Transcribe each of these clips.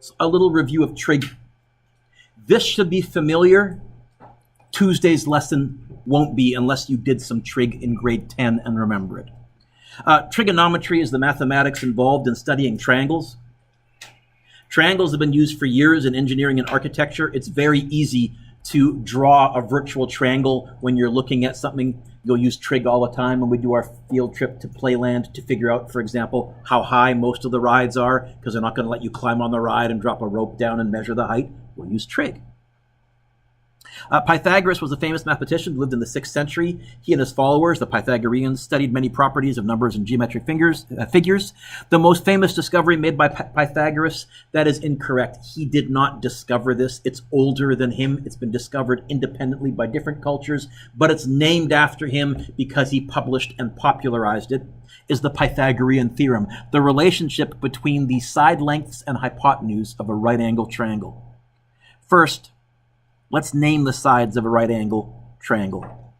So a little review of trig. This should be familiar. Tuesday's lesson won't be unless you did some trig in grade 10 and remember it. Trigonometry is the mathematics involved in studying triangles. Triangles have been used for years in engineering and architecture. It's very easy to draw a virtual triangle when you're looking at something. You'll use trig all the time when we do our field trip to Playland to figure out, for example, how high most of the rides are, because they're not going to let you climb on the ride and drop a rope down and measure the height. We'll use trig. Pythagoras was a famous mathematician who lived in the 6th century. He and his followers, the Pythagoreans, studied many properties of numbers and geometric figures. The most famous discovery made by Pythagoras, that is incorrect. He did not discover this. It's older than him. It's been discovered independently by different cultures, but it's named after him because he published and popularized it, is the Pythagorean Theorem, the relationship between the side lengths and hypotenuse of a right-angled triangle. First, let's name the sides of a right-angle triangle.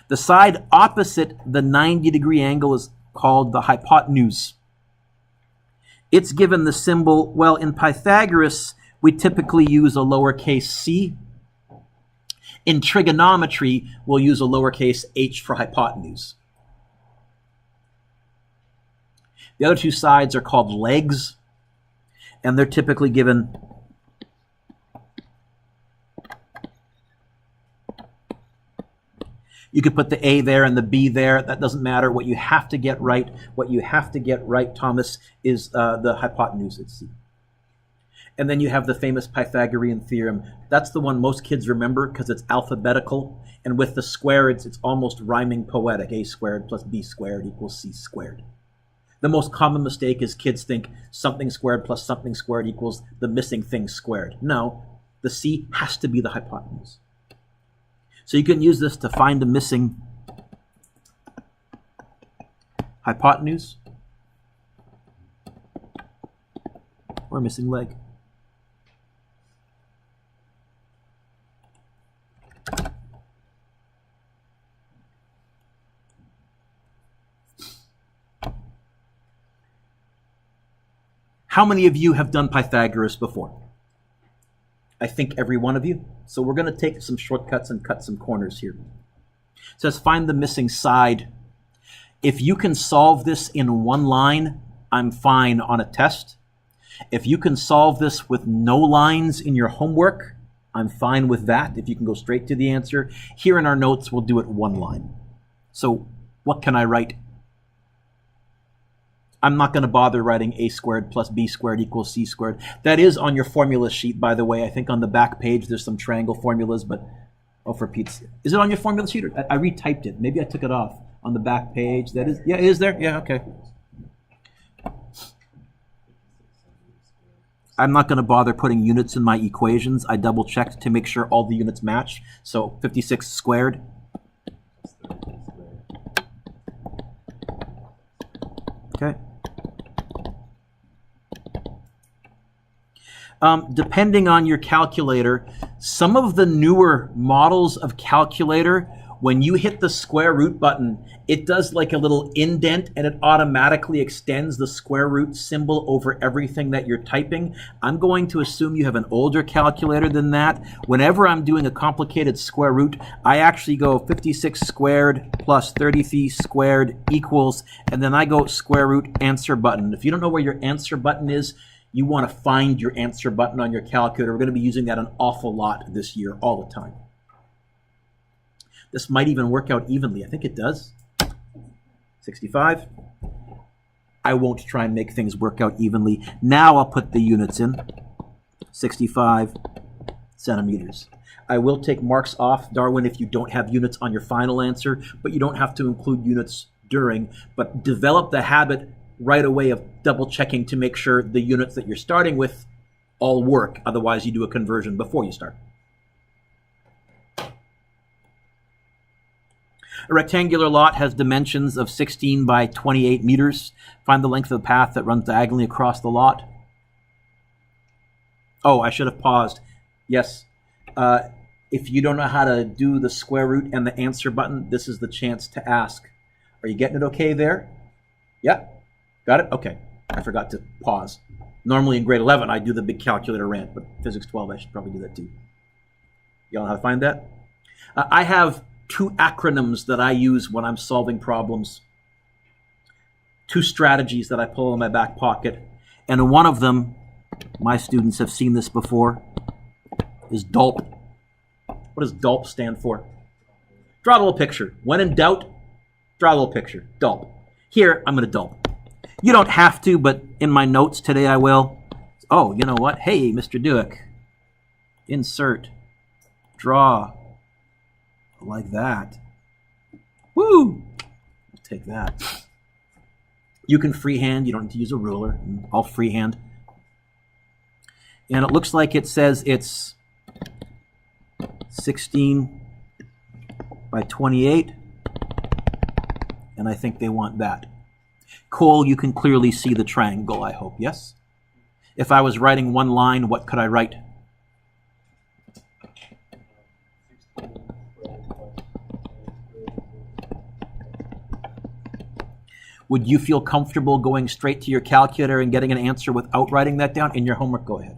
The side opposite the 90-degree angle is called the hypotenuse. It's given the symbol, well, in Pythagoras, we typically use a lowercase c. In trigonometry, we'll use a lowercase h for hypotenuse. The other two sides are called legs, and they're typically given You could put the A there and the B there. That doesn't matter. What you have to get right, Thomas, is the hypotenuse at C. And then you have the famous Pythagorean theorem. That's the one most kids remember because it's alphabetical. And with the square, it's almost rhyming poetic. A squared plus B squared equals C squared. The most common mistake is kids think something squared plus something squared equals the missing thing squared. No, the C has to be the hypotenuse. So you can use this to find a missing hypotenuse or a missing leg. How many of you have done Pythagoras before? I think every one of you. So we're going to take some shortcuts and cut some corners here. It says find the missing side. If you can solve this in one line, I'm fine on a test. If you can solve this with no lines in your homework, I'm fine with that. If you can go straight to the answer. Here in our notes, we'll do it one line. So what can I write? I'm not going to bother writing a squared plus b squared equals c squared. That is on your formula sheet, by the way. I think on the back page there's some triangle formulas, but oh, for Pete's sake. Is it on your formula sheet? Or I retyped it. Maybe I took it off on the back page. That is, yeah, it is there? Yeah, okay. I'm not going to bother putting units in my equations. I double checked to make sure all the units match. So 56 squared. Okay. Depending on your calculator, some of the newer models of calculator, when you hit the square root button, it does like a little indent and it automatically extends the square root symbol over everything that you're typing. I'm going to assume you have an older calculator than that. Whenever I'm doing a complicated square root, I actually go 56 squared plus 33 squared equals, and then I go square root answer button. If you don't know where your answer button is, you want to find your answer button on your calculator. We're going to be using that an awful lot this year, all the time. This might even work out evenly. I think it does. 65. I won't try and make things work out evenly. Now I'll put the units in. 65 centimeters. I will take marks off, Darwin, if you don't have units on your final answer, but you don't have to include units during. But develop the habit right away of double checking to make sure the units that you're starting with all work. Otherwise, you do a conversion before you start. A rectangular lot has dimensions of 16 by 28 meters. Find the length of the path that runs diagonally across the lot. Oh, I should have paused. Yes. If you don't know how to do the square root and the answer button, this is the chance to ask. Are you getting it okay there? Yeah? Got it? Okay. I forgot to pause. Normally in grade 11, I do the big calculator rant, but physics 12, I should probably do that too. Y'all know how to find that? I have two acronyms that I use when I'm solving problems. Two strategies that I pull in my back pocket. And one of them, my students have seen this before, is DULP. What does DULP stand for? Draw a little picture. When in doubt, draw a little picture. DULP. Here, I'm going to DULP. You don't have to, but in my notes today I will. Oh, you know what? Hey, Mr. Dueck. Insert. Draw. Like that. Woo! Take that. You can freehand. You don't need to use a ruler. I'll freehand. And it looks like it says it's 16 by 28. And I think they want that. Cole, you can clearly see the triangle, I hope, yes? If I was writing one line, what could I write? Would you feel comfortable going straight to your calculator and getting an answer without writing that down? In your homework, go ahead.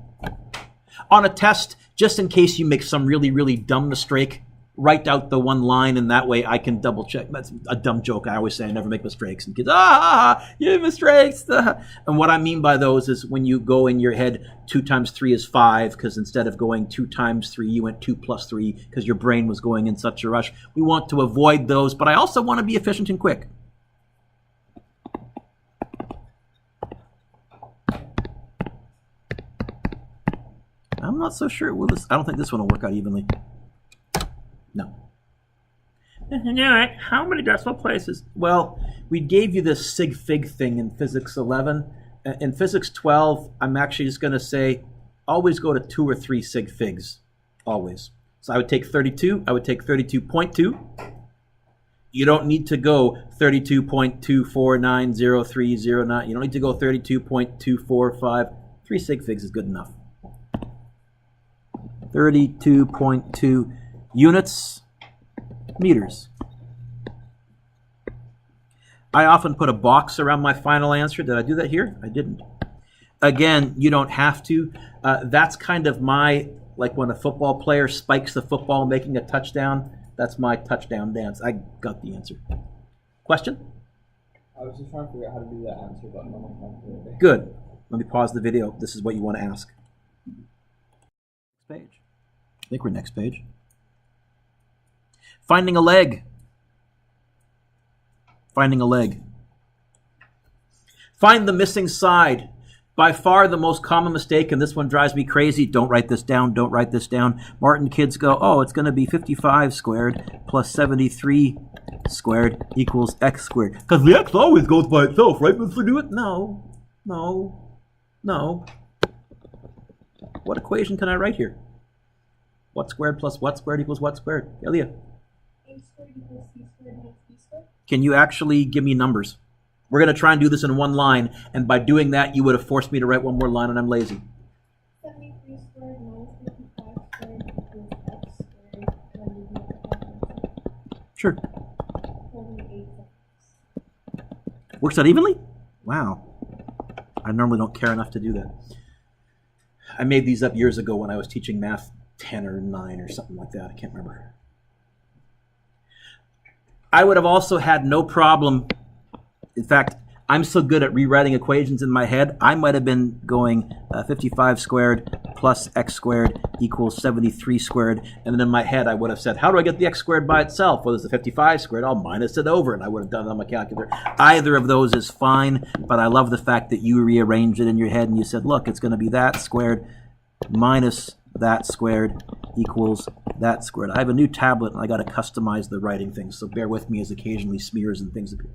On a test, just in case you make some really, really dumb mistake, write out the one line, and that way I can double check. That's a dumb joke. I always say I never make mistakes. And kids, you have mistakes. And what I mean by those is when you go in your head, 2 times 3 is 5, because instead of going 2 times 3, you went 2 plus 3, because your brain was going in such a rush. We want to avoid those, but I also want to be efficient and quick. I'm not so sure. I don't think this one will work out evenly. No. How many decimal places? Well, we gave you this sig fig thing in physics 11. In physics 12, I'm actually just going to say always go to 2 or 3 sig figs. Always. So I would take 32. I would take 32.2. You don't need to go 32.24903009. You don't need to go 32.245. 3 sig figs is good enough. 32.2 units, meters. I often put a box around my final answer. Did I do that here? I didn't. Again, you don't have to. That's kind of my, like when a football player spikes the football making a touchdown, that's my touchdown dance. I got the answer. Question? I was just trying to figure out how to do that answer button on my calculator. Good. Let me pause the video. This is what you want to ask. Next page. I think we're next page. Finding a leg. Finding a leg. Find the missing side. By far the most common mistake, and this one drives me crazy. Don't write this down. Don't write this down. Martin kids go, oh, it's going to be 55 squared plus 73 squared equals x squared. Because the x always goes by itself, right, Mr. Dewitt? No. No. No. What equation can I write here? What squared plus what squared equals what squared? Elia. A squared equals c squared minus b squared. Can you actually give me numbers? We're going to try and do this in one line, and by doing that, you would have forced me to write one more line, and I'm lazy. 73 squared minus 55 squared equals x squared. Sure. 48. Works out evenly? Wow. I normally don't care enough to do that. I made these up years ago when I was teaching math 10 or 9 or something like that. I can't remember. I would have also had no problem. In fact, I'm so good at rewriting equations in my head, I might have been going 55 squared plus x squared equals 73 squared. And then in my head, I would have said, how do I get the x squared by itself? Well, there's the 55 squared. I'll minus it over, and I would have done it on my calculator. Either of those is fine, but I love the fact that you rearranged it in your head and you said, look, it's going to be that squared minus that squared equals that squared. I have a new tablet, and I got to customize the writing things, so bear with me as occasionally smears and things appear.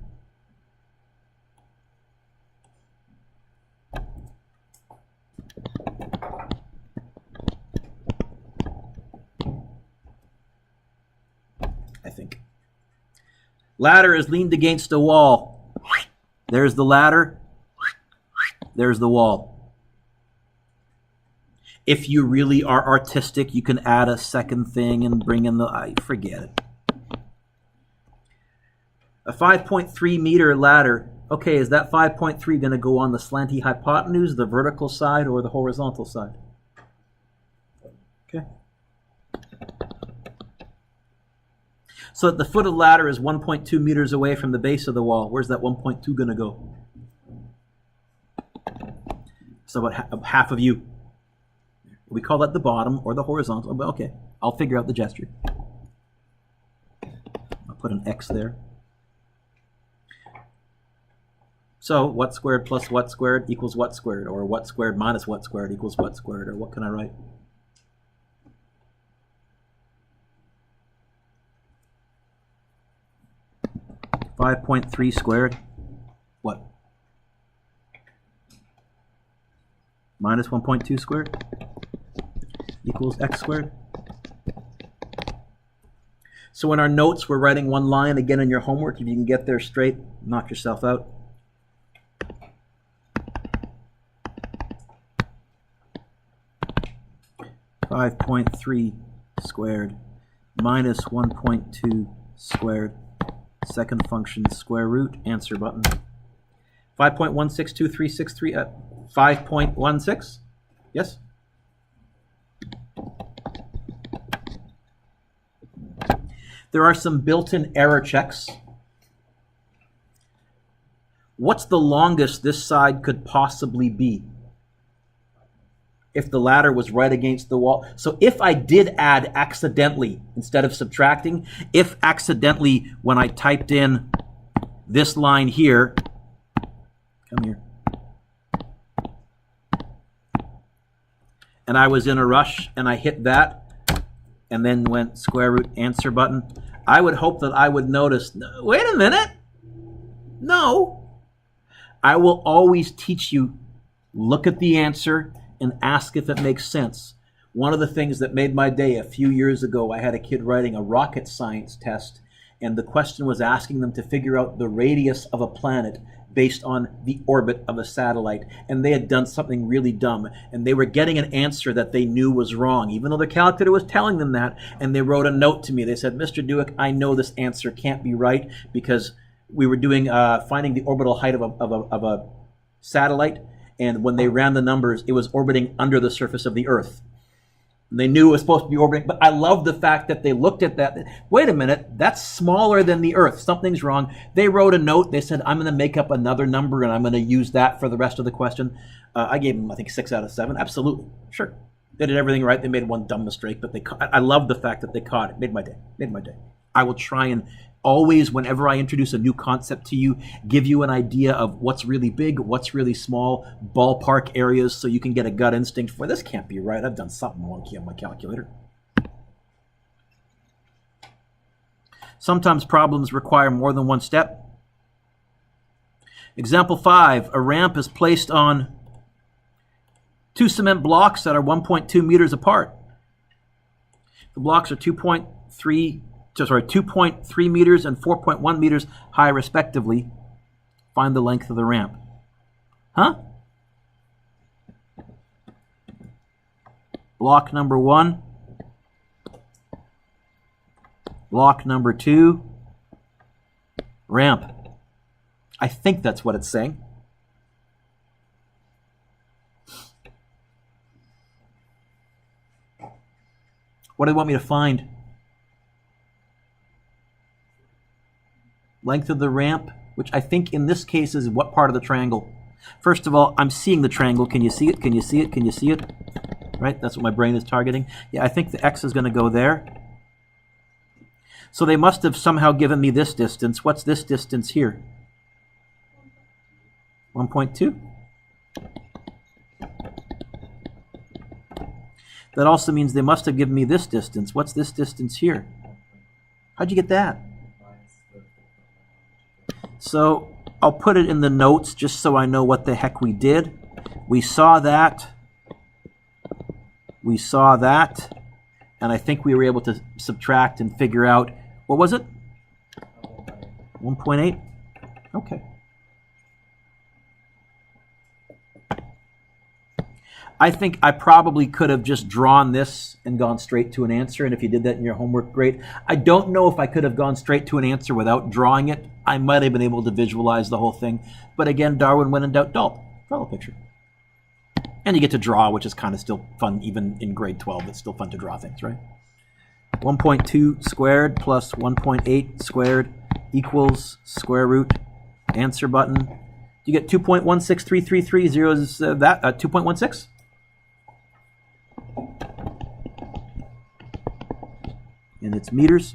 I think. Ladder is leaned against a wall. There's the ladder. There's the wall. If you really are artistic, you can add a second thing and bring in the... forget it. A 5.3 meter ladder Okay, is that 5.3 going to go on the slanty hypotenuse, the vertical side, or the horizontal side? Okay. So at the foot of the ladder is 1.2 meters away from the base of the wall. Where's that 1.2 going to go? So about half of you. We call that the bottom or the horizontal. But okay, I'll figure out the gesture. I'll put an X there. So what squared plus what squared equals what squared, or what squared minus what squared equals what squared, or what can I write? .3 squared, what? Minus 1.2 squared equals x squared. So in our notes, we're writing one line. Again, in your homework, if you can get there straight, knock yourself out. .3 squared minus 1.2 squared, second function square root, answer button. 5.162363, 5.16, yes? There are some built-in error checks. What's the longest this side could possibly be if the ladder was right against the wall? So if I did add accidentally instead of subtracting, if accidentally when I typed in this line here, come here, and I was in a rush and I hit that and then went square root answer button, I would hope that I would notice, wait a minute, no. I will always teach you, look at the answer and ask if it makes sense. One of the things that made my day a few years ago, I had a kid writing a rocket science test, and the question was asking them to figure out the radius of a planet based on the orbit of a satellite. And they had done something really dumb, and they were getting an answer that they knew was wrong, even though the calculator was telling them that. And they wrote a note to me. They said, Mr. Dueck, I know this answer can't be right because we were doing finding the orbital height of a satellite, and when they ran the numbers, it was orbiting under the surface of the Earth. They knew it was supposed to be orbiting, but I love the fact that they looked at that. Wait a minute, that's smaller than the Earth. Something's wrong. They wrote a note. They said, I'm going to make up another number, and I'm going to use that for the rest of the question. I gave them, I think, 6 out of 7. Absolutely. Sure. They did everything right. They made one dumb mistake, but I love the fact that they caught it. Made my day. Made my day. I will try and always, whenever I introduce a new concept to you, give you an idea of what's really big, what's really small, ballpark areas, so you can get a gut instinct for this can't be right. I've done something wonky on my calculator. Sometimes problems require more than one step. Example 5, a ramp is placed on 2 cement blocks that are 1.2 meters apart. The blocks are 2.3 meters and 4.1 meters high respectively. Find the length of the ramp. Huh? Block number 1. Block number 2. Ramp. I think that's what it's saying. What do they want me to find? Length of the ramp, which I think in this case is what part of the triangle? First of all, I'm seeing the triangle. Can you see it? Can you see it? Can you see it? Right? That's what my brain is targeting. Yeah, I think the X is going to go there. So they must have somehow given me this distance. What's this distance here? 1.2. That also means they must have given me this distance. What's this distance here? How'd you get that? So I'll put it in the notes just so I know what the heck we did. We saw that. We saw that. And I think we were able to subtract and figure out, what was it? 1.8? Okay. I think I probably could have just drawn this and gone straight to an answer, and if you did that in your homework, great. I don't know if I could have gone straight to an answer without drawing it. I might have been able to visualize the whole thing. But again, Darwin, when in doubt, don't. Draw the picture. And you get to draw, which is kind of still fun. Even in grade 12, it's still fun to draw things, right? 1.2 squared plus 1.8 squared equals square root. Answer button. You get 2.16333 is that 2.16? And it's meters.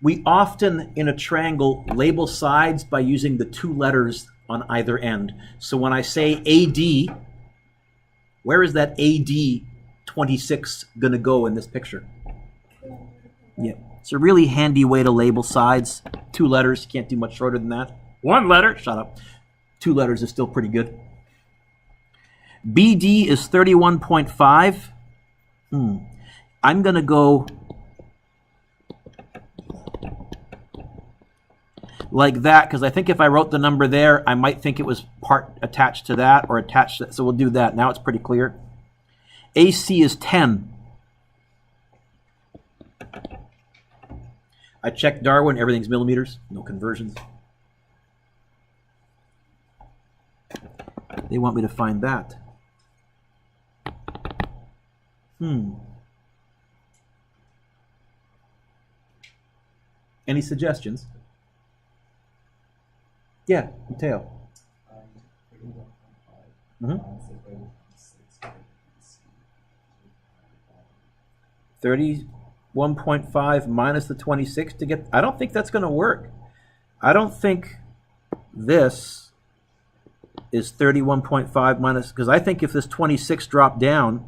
We often, in a triangle, label sides by using the two letters on either end. So when I say AD, where is that AD 26 going to go in this picture? Yeah, it's a really handy way to label sides. Two letters, can't do much shorter than that. One letter, shut up. Two letters is still pretty good. BD is 31.5. I'm going to go like that, because I think if I wrote the number there, I might think it was part attached to that or attached to that. So we'll do that. Now it's pretty clear. AC is 10. I checked Darwin. Everything's millimeters. No conversions. They want me to find that. Any suggestions? Yeah, Mateo. 31.5 minus the 26 to get. I don't think that's going to work. I don't think this is 31.5 minus, because I think if this 26 dropped down,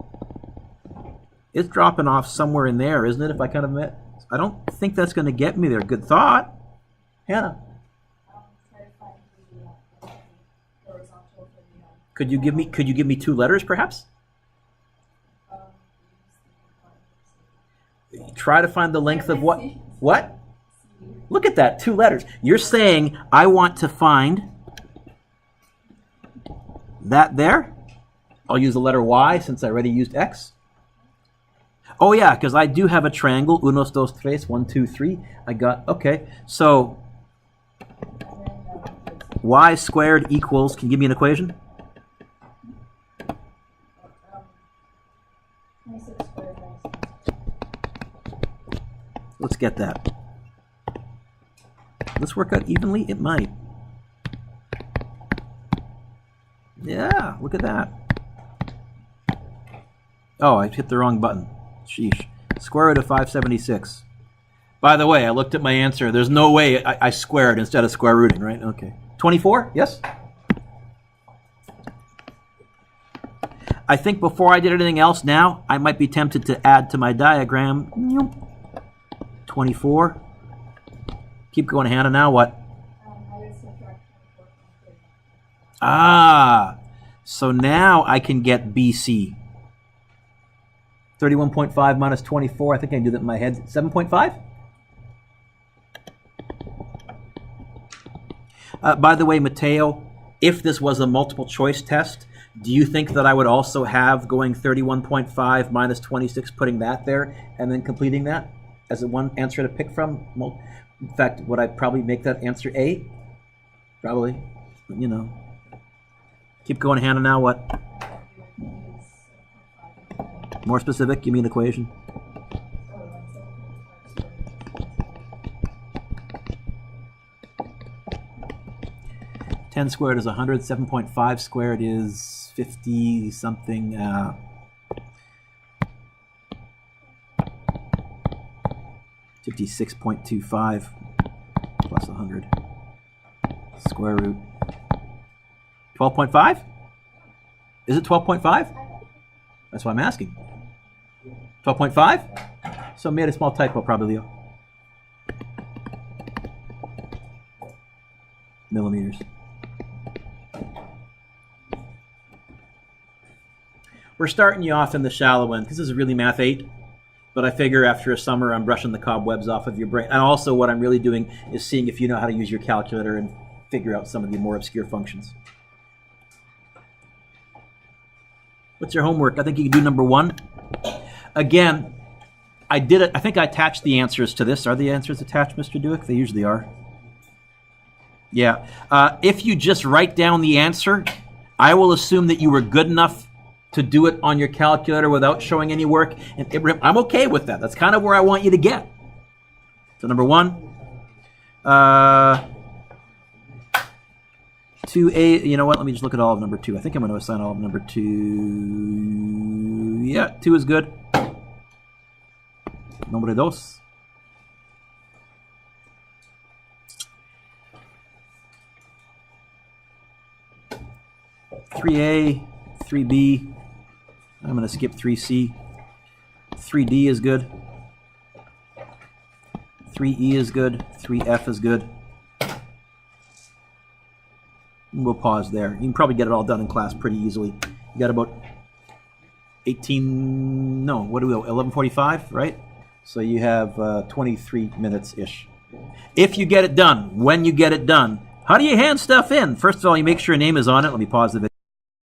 it's dropping off somewhere in there, isn't it? If I kind of met, I don't think that's going to get me there. Good thought, Hannah. Could you give me two letters, perhaps? Try to find the length of what? What? Look at that, two letters. You're saying I want to find that there. I'll use the letter Y since I already used X. Oh yeah, because I do have a triangle. Unos, dos, tres. 1, 2, 3. I got, okay. So Y squared equals, can you give me an equation? Let's get that. Let's work out evenly. It might. Yeah, look at that. Oh, I hit the wrong button. Sheesh. Square root of 576. By the way, I looked at my answer. There's no way I squared instead of square rooting, right? Okay. 24? Yes? I think before I did anything else now, I might be tempted to add to my diagram. 24. Keep going, Hannah. Now what? So now I can get BC. 31.5 minus 24. I think I can do that in my head. 7.5? By the way, Mateo, if this was a multiple choice test, do you think that I would also have going 31.5 minus 26, putting that there, and then completing that as a one answer to pick from? In fact, would I probably make that answer A? Probably. You know. Keep going, Hannah. Now what? More specific, give me an equation. Ten squared is 100. 7.5 squared is 50 something. 56.25 plus 100. Square root. 12.5? Is it 12.5? That's what I'm asking. 12.5? So I made a small typo probably. Millimeters. We're starting you off in the shallow end because this is really Math 8. But I figure after a summer, I'm brushing the cobwebs off of your brain. And also what I'm really doing is seeing if you know how to use your calculator and figure out some of the more obscure functions. What's your homework? I think you can do number 1. Again, I did it. I think I attached the answers to this. Are the answers attached, Mr. Dueck? They usually are. Yeah. If you just write down the answer, I will assume that you were good enough to do it on your calculator without showing any work. And I'm okay with that. That's kind of where I want you to get. So number 1. 2A, you know what? Let me just look at all of number 2. I think I'm going to assign all of number 2. Yeah, 2 is good. Number 2. 3A, 3B. I'm going to skip 3C. 3D is good. 3E is good. 3F is good. We'll pause there. You can probably get it all done in class pretty easily. You got about 11:45, right? So you have 23 minutes-ish. If you get it done, when you get it done, how do you hand stuff in? First of all, you make sure your name is on it. Let me pause the video.